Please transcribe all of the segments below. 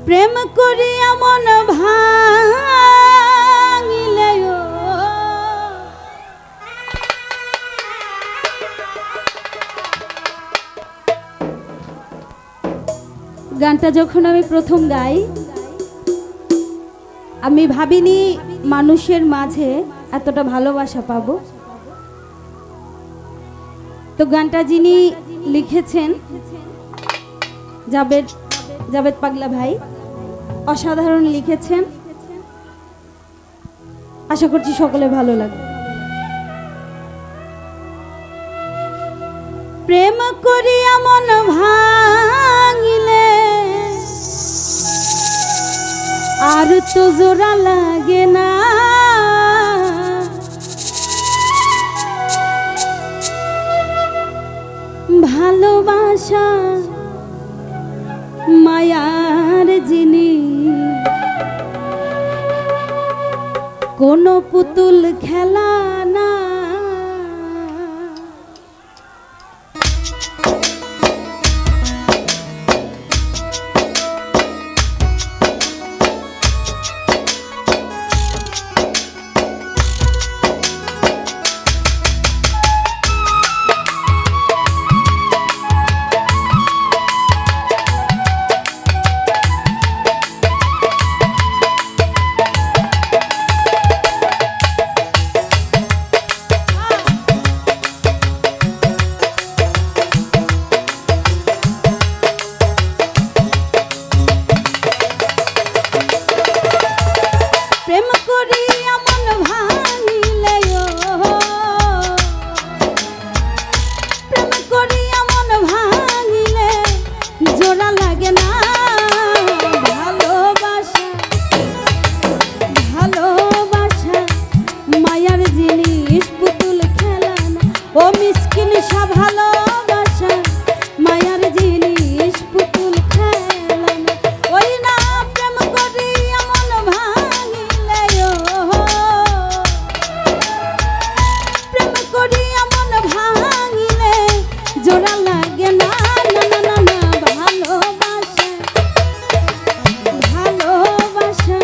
প্রেম করিয়া মন ভাঙিলে গানটা যখন আমি প্রথম গাই আমি ভাবিনি মানুষের মাঝে এতটা ভালোবাসা পাবো। তো গানটা যিনি লিখেছেন জাবেদ পাগলা ভাই, অসাধারণ লিখেছেন। আশা করছি সকলে ভালো লাগবে। প্রেম করিয়া মন ভাঙিলে আর তো জোড়া লাগে না, ভালোবাসা মায়ার জিনিস, কোনো পুতুল খেলা না। ও মিসকিন সা ভালোবাসা মায়ার জিনিস পুতুল খেলা না। ওই না প্রেম করিয়া মন ভাঙিলে প্রেম করিয়া মন ভাঙিলে জোড়া লাগে না, না না না না। ভালোবাসা ভালোবাসা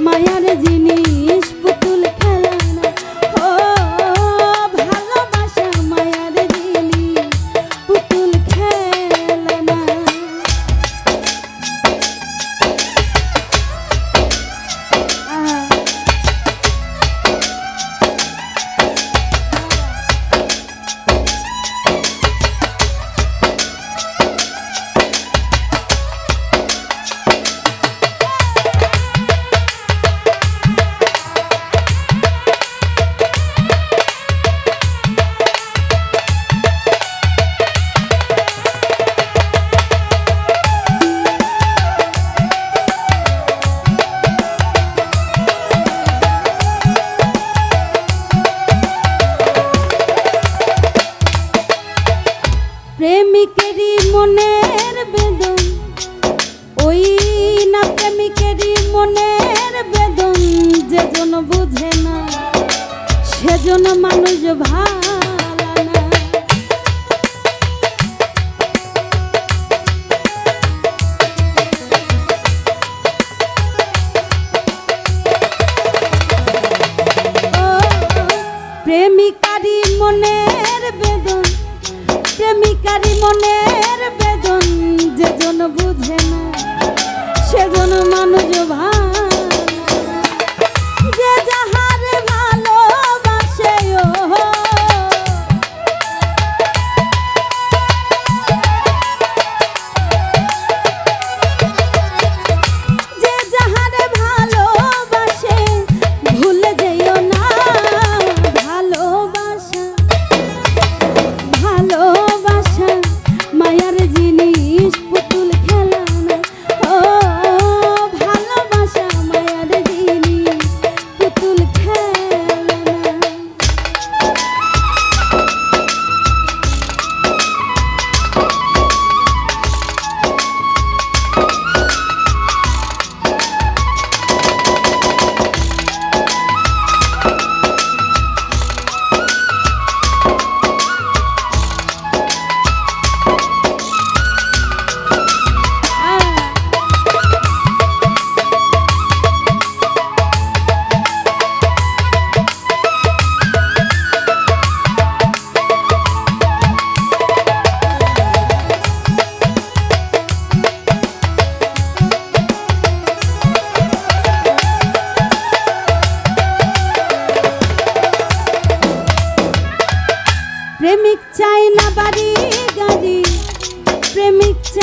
মায়ার জিনিস পুতুল খেলা না। ও প্রেমিকেরই মনের বেদন, ওই না প্রেমিকেরই মনের বেদন, যেজন বুঝে না সেজন মানুষ ভালো না। প্রেমিকারই মনের বেদন, প্রেমিকারই মনের বেদন, যেজন বুঝে না সেজন মানুষ ভালো। যে যাহারে ভালোবাসে যে যাহারে ভালোবাসে ভুলে যেও না। ভালোবাসা ভালোবাসা মায়ার জিনিস পুতুল খেলা না। ও ভালোবাসা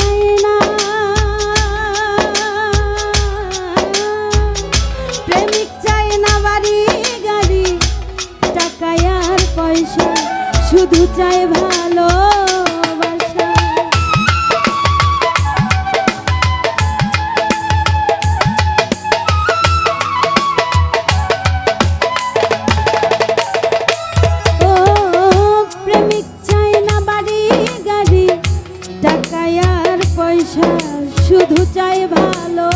চায় না, প্রেমিক চায় না বাড়ি গাড়ি টাকা আর পয়সা, শুধু চায় ভালোবাসা। ও প্রেমিক চায় না বাড়ি গাড়ি টাকা আর পয়সা, শুধু চায় ভালো